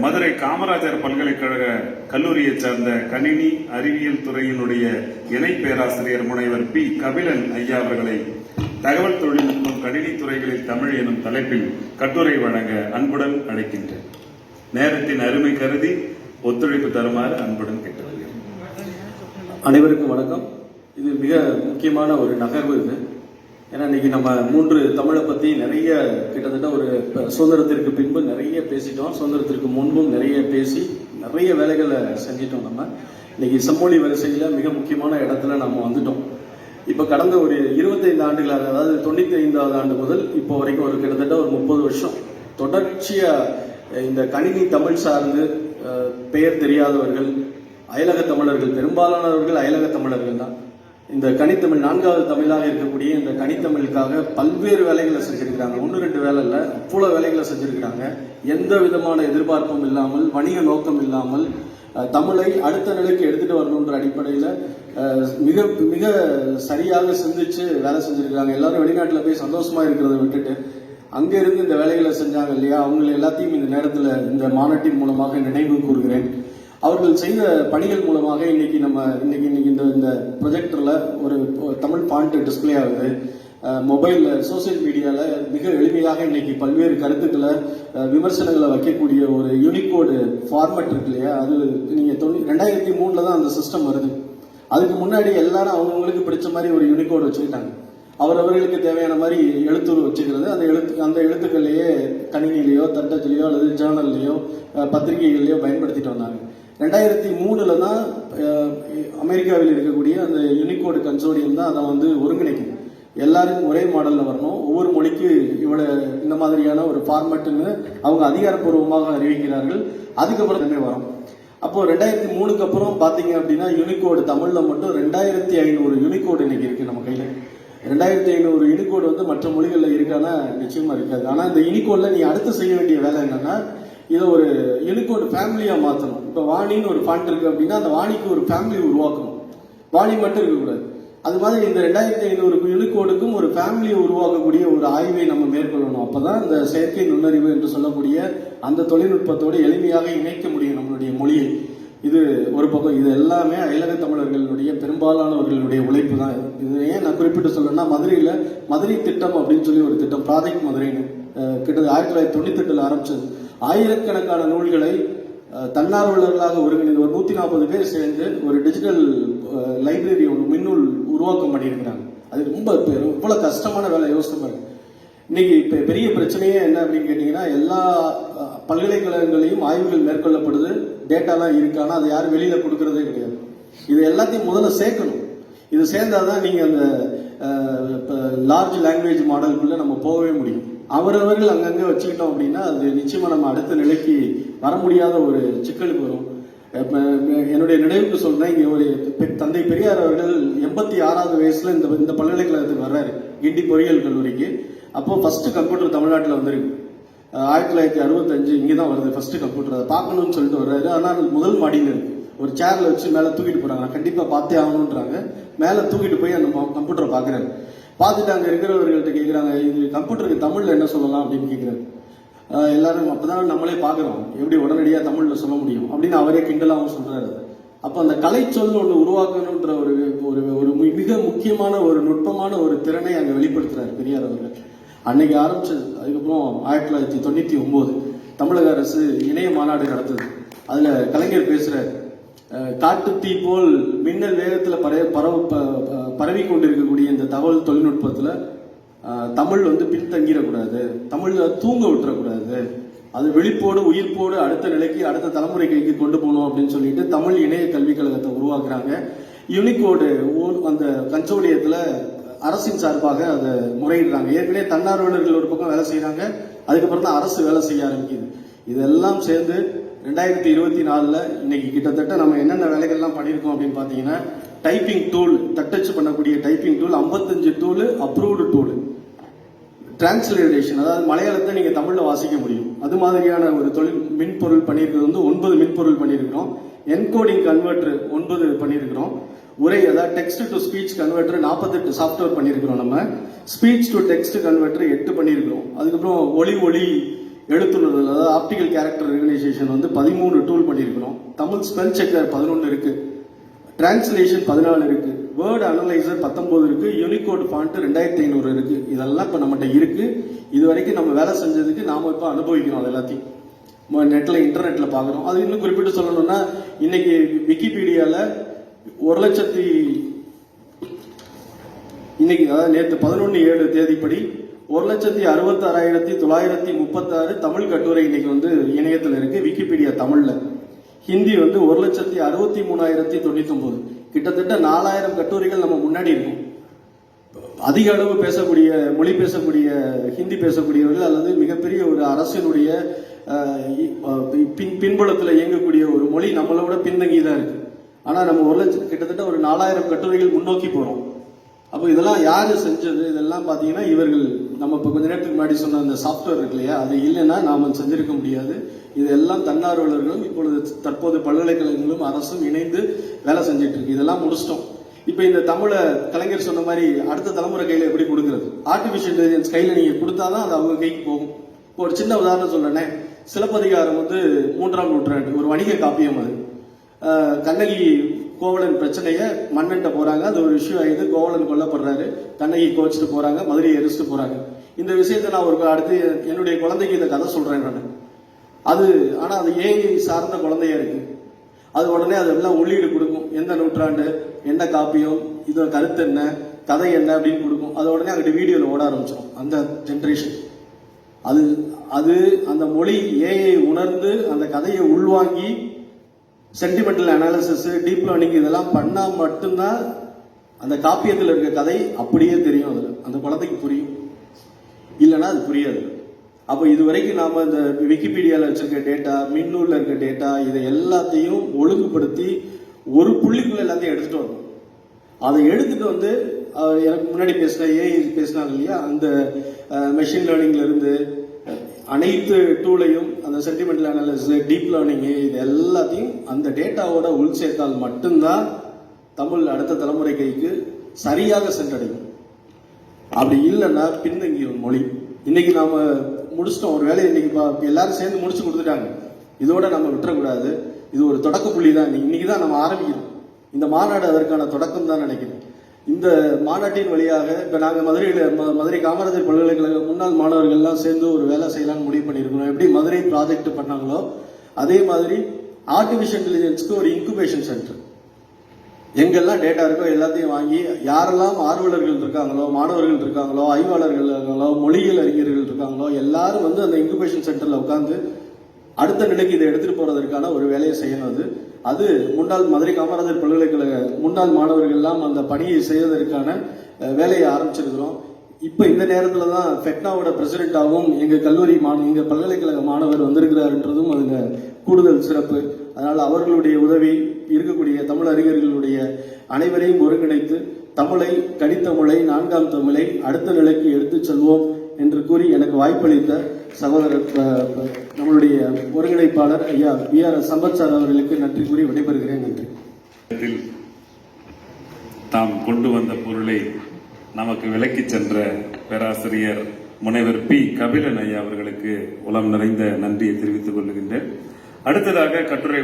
மதுரை காமராஜர் பல்கலைக்கழக கல்லூரியைச் சார்ந்த கணினி அறிவியல் துறையினுடைய இணை பேராசிரியர் முனைவர் பி கபிலன் ஐயா அவர்களை தகவல் தொழில்நுட்பம் கணினி துறைகளில் தமிழ் எனும் தலைப்பில் கட்டுரை வழங்க அன்புடன் அழைக்கின்றேன். நேரத்தின் அருமை கருதி ஒத்துழைப்பு தருமாறு அன்புடன் கேட்டுக்கொள்கிறேன். அனைவருக்கும் வணக்கம். இது மிக முக்கியமான ஒரு நகர்வு. இது ஏன்னா இன்னைக்கு நம்ம 3 தமிழை பற்றி நிறைய கிட்டத்தட்ட ஒரு சுதந்திரத்திற்கு பின்பு நிறைய பேசிட்டோம், சுதந்திரத்திற்கு முன்பும் நிறைய பேசி நிறைய வேலைகளை செஞ்சிட்டோம். நம்ம இன்னைக்கு செம்மொழி வரிசையில் மிக முக்கியமான இடத்துல நம்ம வந்துட்டோம். இப்போ கடந்த ஒரு 25 ஆண்டுகளாக, அதாவது 95வது ஆண்டு முதல் இப்போ வரைக்கும் ஒரு கிட்டத்தட்ட ஒரு 30 வருஷம் தொடர்ச்சியாக இந்த கணினி தமிழ் சார்ந்து பெயர் தெரியாதவர்கள், அயலக தமிழர்கள், பெரும்பாலானவர்கள் அயலக தமிழர்கள் தான். இந்த கனித்தமிழ் 4வது தமிழாக இருக்கக்கூடிய இந்த கனித்தமிழுக்காக பல்வேறு வேலைகளை செஞ்சிருக்கிறாங்க. 1-2 வேலை இல்லை, அவ்வளோ வேலைகளை செஞ்சிருக்கிறாங்க. எந்த விதமான எதிர்பார்ப்பும் இல்லாமல், வணிக நோக்கம் இல்லாமல் தமிழை அடுத்த நிலைக்கு எடுத்துட்டு வரணுன்ற அடிப்படையில் மிக மிக சரியாக சிந்திச்சு வேலை செஞ்சிருக்கிறாங்க. எல்லாரும் வெளிநாட்டில் போய் சந்தோஷமா இருக்கிறத விட்டுட்டு அங்கே இருந்து இந்த வேலைகளை செஞ்சாங்க இல்லையா, அவங்க எல்லாத்தையும் இந்த நேரத்தில் இந்த மாநாட்டின் மூலமாக நினைவு கூறுகிறேன். அவர்கள் செய்த பணிகள் மூலமாக இன்னைக்கு இந்த ப்ரொஜெக்டர்ல ஒரு தமிழ் பாயிண்ட் டிஸ்பிளே ஆகுது. மொபைல்ல சோசியல் மீடியால மிக எளிமையாக இன்னைக்கு பல்வேறு கருத்துக்களை விமர்சனங்களை வைக்கக்கூடிய ஒரு யூனிகோடு ஃபார்மேட் இருக்கு இல்லையா, அது நீங்க 2003 தான் அந்த சிஸ்டம் வருது. அதுக்கு முன்னாடி எல்லாரும் அவங்களுக்கு பிடிச்ச மாதிரி ஒரு யூனிகோடு வச்சுக்கிட்டாங்க. அவர்களுக்கு தேவையான மாதிரி எழுத்துரு வச்சுக்கிறது, அந்த எழுத்துக்கள்லயே கணினிலேயோ தட்டச்சிலையோ அல்லது ஜேர்னல்லையோ பத்திரிகைகள்லையோ பயன்படுத்திட்டு வந்தாங்க. 2003 தான் அமெரிக்காவில் இருக்கக்கூடிய அந்த யூனிகோடு கன்சோர்டியம் தான் அதை ஒருங்கிணைக்குது. எல்லாருக்கும் ஒரே மாடல்ல வரணும், ஒவ்வொரு மொழிக்கு இந்த மாதிரியான ஒரு ஃபார்மேட்டுன்னு அவங்க அதிகாரப்பூர்வமாக அறிவிக்கிறார்கள். அதுக்கப்புறம் வரும். அப்போ 2003க்கு அப்புறம் பாத்தீங்க அப்படின்னா யூனிகோடு தமிழ்ல மட்டும் 2500 யூனிகோடு இன்னைக்கு இருக்கு நம்ம கையில. 2500 யூனிகோடு மற்ற மொழிகள்ல இருக்கானா நிச்சயமா இருக்காது. ஆனா இந்த யூனிகோட்ல நீ அடுத்து செய்ய வேண்டிய வேலை என்னன்னா, இதை ஒரு யூனிகோடு ஃபேமிலியா மாற்றணும். இப்போ வாணின்னு ஒரு ஃபாண்ட் இருக்கு அப்படின்னா அந்த வாணிக்கு ஒரு ஃபேமிலி உருவாக்கணும், வாணி மட்டும் இருக்கக்கூடாது. அது மாதிரி இந்த 2500 யூனிகோடுக்கும் ஒரு ஃபேமிலியை உருவாக்கக்கூடிய ஒரு ஆய்வை நம்ம மேற்கொள்ளணும். அப்பதான் இந்த செயற்கை நுண்ணறிவு என்று சொல்லக்கூடிய அந்த தொழில்நுட்பத்தோடு எளிமையாக இணைக்க முடியும் நம்மளுடைய மொழியை. இது ஒரு பக்கம். இது எல்லாமே அயலக தமிழர்களுடைய பெரும்பாலானவர்களுடைய உழைப்பு தான். இது ஏன் நான் குறிப்பிட்டு சொல்லணும்னா, மதுரை திட்டம் அப்படின்னு சொல்லி ஒரு திட்டம், ப்ராஜெக்ட் மதுரைன்னு கிட்டத்தட்ட 1998 ஆரம்பிச்சது. ஆயிரக்கணக்கான நூல்களை தன்னார்வலர்களாக ஒருங்கிணைந்து ஒரு 140 பேர் சேர்ந்து ஒரு டிஜிட்டல் லைப்ரரி மின்னூல் உருவாக்கம் பண்ணியிருக்கிறாங்க. அது ரொம்ப இவ்வளவு கஷ்டமான வேலை யோசிச்சு பாருங்க. இன்னைக்கு இப்ப பெரிய பிரச்சனையே என்ன அப்படின்னு கேட்டீங்கன்னா, எல்லா பல்கலைக்கழகங்களையும் ஆய்வுகள் மேற்கொள்ளப்படுது, டேட்டாலாம் இருக்கு, ஆனா அதை யாரும் வெளியில கொடுக்கறதே கிடையாது. இது எல்லாத்தையும் முதல்ல சேர்க்கணும். இது சேர்ந்தாதான் நீங்க அந்த லார்ஜ் லாங்குவேஜ் மாடலுக்குள்ள நம்ம போகவே முடியும். அவரவர்கள் அங்கங்க வச்சுக்கிட்டோம் அப்படின்னா அது நிச்சயமா நம்ம அடுத்த நிலைக்கு வர முடியாத ஒரு சிக்கலுக்கு வரும். என்னுடைய நினைவுக்கு சொல்றேன், இங்க ஒரு தந்தை பெரியார் அவர்கள் 86வது வயசுல இந்த பல்கலைக்கழகத்துக்கு வர்றாரு, கிண்டி பொறியியல் கல்லூரிக்கு. அப்போ ஃபர்ஸ்ட் கம்ப்யூட்டர் தமிழ்நாட்டில் வந்திருக்கு. 1965 இங்கதான் வருது ஃபர்ஸ்ட் கம்ப்யூட்டர். அதை பார்க்கணும்னு சொல்லிட்டு வர்றாரு. ஆனால் முதல் மாடியில் இருக்கு, ஒரு சேர்ல வச்சு மேல தூக்கிட்டு போறாங்க. கண்டிப்பா பார்த்தே ஆகணும்ன்றாங்க. மேல தூக்கிட்டு போய் அந்த கம்ப்யூட்டரை பாக்குறாரு. பார்த்துட்டு அங்க இருக்கிறவர்கள்ட்ட கேட்கிறாங்க, இது கம்ப்யூட்டருக்கு தமிழ்ல என்ன சொல்லலாம் அப்படின்னு கேட்கிறாரு. எல்லாரும் அப்பதான் நம்மளே பாக்குறோம், எப்படி உடனடியா தமிழ்ல சொல்ல முடியும் அப்படின்னு அவரே கிண்டலாவும் சொல்றாரு. அப்ப அந்த கலை சொல் ஒன்று உருவாக்கணும்ன்ற ஒரு மிக முக்கியமான ஒரு நுட்பமான ஒரு திறனை அங்க வெளிப்படுத்துறாரு பெரியார் அவர்கள். அன்னைக்கு ஆரம்பிச்சது. அதுக்கப்புறம் 1999 தமிழக அரசு இணைய மாநாடு நடத்துது. அதுல கலைஞர் பேசுறாரு, காட்டுத்தீ போல் மின்னல் வேகத்துல பரவி கொண்டிருக்கக்கூடிய இந்த தகவல் தொழில்நுட்பத்துல தமிழ் பின்தங்கிடக்கூடாது, தமிழ்ல தூங்க விட்டுறக்கூடாது, அது விழிப்போடு உயிர்ப்போடு அடுத்த நிலைக்கு அடுத்த தலைமுறை கைக்கு கொண்டு போகணும் அப்படின்னு சொல்லிட்டு தமிழ் இணைய கல்விக் கழகத்தை உருவாக்குறாங்க. யூனிகோடு அந்த கன்சோர்டியத்துல அரசின் சார்பாக அதை முறையிடுறாங்க. ஏற்கனவே தன்னார்வலர்கள் ஒரு பக்கம் வேலை செய்யறாங்க, அதுக்கப்புறம் தான் அரசு வேலை செய்ய ஆரம்பிக்குது. இதெல்லாம் சேர்ந்து 2024 இன்னைக்கு கிட்டத்தட்ட நம்ம என்னென்ன வேலைகள்லாம் பண்ணியிருக்கோம் அப்படின்னு பாத்தீங்கன்னா, டைப்பிங் டூல், தட்டச்சு பண்ணக்கூடிய typing tool 55 tool approved tool, translation, அதாவது மலையாளத்தை நீங்க தமிழ்ல வாசிக்க முடியும், அது மாதிரியான ஒரு தொழில் மின்பொருள் பண்ணியிருக்கிறது 9 மின்பொருள் பண்ணியிருக்கிறோம். என்கோடிங் கன்வெர்டர் 9 பண்ணியிருக்கிறோம். உரை, அதாவது text to speech converter 48 software பண்ணியிருக்கிறோம். நம்ம ஸ்பீச் டு டெக்ஸ்ட் கன்வெர்டர் 8 பண்ணியிருக்கிறோம். அதுக்கப்புறம் ஒளி எழுத்துணர்தல், அதாவது ஆப்டிகல் கேரக்டர் ரெகனைசேஷன் வந்து 13 டூல் பண்ணியிருக்கிறோம். தமிழ் ஸ்பெல் செக்கர் 11 இருக்கு, டிரான்ஸ்லேஷன் 14 இருக்கு, வேர்ட் அனலைசர் 19 இருக்கு, யூனிகோட் ஃபாண்ட் 2500 இருக்கு. இதெல்லாம் இப்போ நம்மகிட்ட இருக்கு. இது வரைக்கும் நம்ம வேலை செஞ்சதுக்கு நாம இப்போ அனுபவிக்கிறோம். அது எல்லாத்தையும் நெட்ல இன்டர்நெட்ல பாக்குறோம். அது இன்னும் குறிப்பிட்டு சொல்லணும்னா இன்னைக்கு விக்கிபீடியால 1,00,000 இன்னைக்கு அதாவது நேற்று 11/7 தேதிப்படி 1,66,936 தமிழ் கட்டுரை இன்னைக்கு வந்து இணையத்தில் இருக்கு, விக்கிபீடியா தமிழ்ல. ஹிந்தி வந்து 1,63,099. கிட்டத்தட்ட 4,000 கட்டுரைகள் நம்ம முன்னாடி இருக்கும். அதிக அளவு பேசக்கூடிய மொழி பேசக்கூடிய ஹிந்தி பேசக்கூடியவர்கள் அல்லது மிகப்பெரிய ஒரு அரசினுடைய பின்புலத்தில் இயங்கக்கூடிய ஒரு மொழி நம்மளோட பின்தங்கி தான் இருக்கு. ஆனா நம்ம 1,00,000 கிட்டத்தட்ட ஒரு 4,000 கட்டுரைகள் முன்னோக்கி போறோம். அப்போ இதெல்லாம் யாரு செஞ்சது? இதெல்லாம் பாத்தீங்கன்னா இவர்கள் நம்ம இப்போ கொஞ்ச நேரத்துக்கு முன்னாடி சொன்ன அந்த சாஃப்ட்வேர் இருக்கு இல்லையா, அது இல்லைன்னா நாம செஞ்சிருக்க முடியாது. இதெல்லாம் தன்னார்வலர்களும் இப்பொழுது தற்போது பல்கலைக்கழகங்களும் அரசும் இணைந்து வேலை செஞ்சுட்டு இருக்கு. இதெல்லாம் முடிச்சிட்டோம். இப்ப இந்த தமிழை கலைஞர் சொன்ன மாதிரி அடுத்த தலைமுறை கையில எப்படி கொடுக்கறது? ஆர்டிபிஷியல் இன்டெலிஜென்ஸ் கையில நீங்க கொடுத்தாதான் அது அவங்க கைக்கு போகும். இப்போ ஒரு சின்ன உதாரணம் சொல்றேனே, சிலப்பதிகாரம் வந்து 3ஆம் நூற்றாண்டு ஒரு வணிக காப்பியம். அது கண்ணகி கோவலன் பிரச்சனைய மன்னன்ட்ட போறாங்க, அது ஒரு இஷ்யூ ஆயிடுது, கோவலன் கொல்லப்படுறாரு, கண்ணகி கோச்சிட்டு போறாங்க, மதுரையை எரிச்சிட்டு போறாங்க. இந்த விஷயத்தை நான் ஒரு அடுத்து என்னுடைய குழந்தைக்கு இந்த கதை சொல்றேன் நான். அது ஆனா அது ஏஐ சார்ந்த குழந்தையா இருக்கு. அது உடனே அதெல்லாம் உள்ளீடு கொடுக்கும், எந்த நூற்றாண்டு, என்ன காப்பியம், இது கருத்து என்ன, கதை என்ன அப்படின்னு கொடுக்கும். அது உடனே அங்கிட்ட வீடியோல ஓட ஆரம்பிச்சிடும் அந்த ஜென்ரேஷன். அது அது அந்த மொழி ஏஐ உணர்ந்து அந்த கதையை உள்வாங்கி சென்டிமெண்டல் அனாலிசிஸ், டீப் லேர்னிங் இதெல்லாம் பண்ணா மட்டும்தான் அந்த காப்பியத்தில் இருக்க கதை அப்படியே தெரியும். அதுல அந்த குழந்தைக்கு புரியும், இல்லைன்னா அது புரியாது. அப்போ இது வரைக்கும் நாம இந்த விக்கிபீடியால வச்சிருக்க டேட்டா, மின்னூர்ல இருக்க டேட்டா, இதை எல்லாத்தையும் ஒழுங்குபடுத்தி ஒரு புள்ளிக்குள்ள எல்லாத்தையும் எடுத்துட்டு வரணும். அதை எடுத்துட்டு வந்து எனக்கு முன்னாடி பேசின ஏஐ பேசினாங்க இல்லையா, அந்த மெஷின் லேர்னிங்ல இருந்து அனைத்து டூலையும் அந்த சென்டிமெண்டல் அனாலிசிஸ், டீப் லேர்னிங், இது எல்லாத்தையும் அந்த டேட்டாவோட உள் சேர்த்தால் மட்டும்தான் தமிழ் அடுத்த தலைமுறை கைக்கு சரியாக சென்றடையும். அப்படி இல்லைன்னா பின்தங்கிய மொழி. இன்னைக்கு நாம முடிச்சிட்டோம் ஒரு வேலையை, இன்னைக்கு எல்லாரும் சேர்ந்து முடிச்சு கொடுத்துட்டாங்க. இதோட நம்ம விட்டுறக்கூடாது. இது ஒரு தொடக்க புள்ளி தான். இன்னைக்கு தான் நம்ம ஆரம்பிக்கிறோம். இந்த மாநாடு அதற்கான தொடக்கம் தான் நினைக்கிறேன். இந்த மாநாட்டின் வழியாக இப்ப நாங்க மதுரை காமராஜர் பல்கலைக்கழக முன்னாள் மாணவர்கள் எல்லாம் சேர்ந்து ஒரு வேலை செய்யலாம்னு முடிவு பண்ணியிருக்கிறோம். எப்படி மதுரை ப்ராஜெக்ட் பண்ணாங்களோ அதே மாதிரி ஆர்டிபிஷியல் இன்டெலிஜென்ஸ்க்கு ஒரு இன்குபேஷன் சென்டர், எங்கெல்லாம் டேட்டா இருக்கோ எல்லாத்தையும் வாங்கி யாரெல்லாம் ஆர்வலர்கள் இருக்காங்களோ, மாணவர்கள் இருக்காங்களோ, ஆய்வாளர்கள் இருக்காங்களோ, மொழியியல் அறிஞர்கள் இருக்காங்களோ எல்லாரும் வந்து அந்த இன்குபேஷன் சென்டர்ல உட்கார்ந்து அடுத்த நிலைக்கு இதை எடுத்துட்டு போறதற்கான ஒரு வேலையை செய்யணும். அது முன்னாள் மதுரை காமராஜர் பல்கலைக்கழக முன்னாள் மாணவர்கள் எல்லாம் அந்த பணியை செய்வதற்கான வேலையை ஆரம்பிச்சிருக்கிறோம். இப்ப இந்த நேரத்துல தான் ஃபெக்னாவோட பிரசிடென்டாகவும் எங்க கல்லூரி எங்க பல்கலைக்கழக மாணவர் வந்திருக்கிறாருன்றதும் அதுங்க கூடுதல் சிறப்பு. அதனால அவர்களுடைய உதவி, இருக்கக்கூடிய தமிழ் அறிஞர்களுடைய அனைவரையும் ஒருங்கிணைத்து தமிழை, கனித்தமிழை, 4ஆம் தமிழை அடுத்த நிலைக்கு எடுத்துச் செல்வோம் என்று கூறி எனக்கு வாய்ப்பளித்த சகோதரர் நம்மளுடைய ஒருங்கிணைப்பாளர் ஐயா VR சம்பத் சார் அவர்களுக்கு நன்றி கூறி விடைபெறுகிறேன். நன்றி. தாம் கொண்டு வந்த பொருளை நமக்கு விளக்கிச் சென்ற பேராசிரியர் முனைவர் P. கபிலன் ஐயா அவர்களுக்கு உளம் நிறைந்த நன்றியை தெரிவித்துக் கொள்கின்றேன். அடுத்ததாக கட்டுரை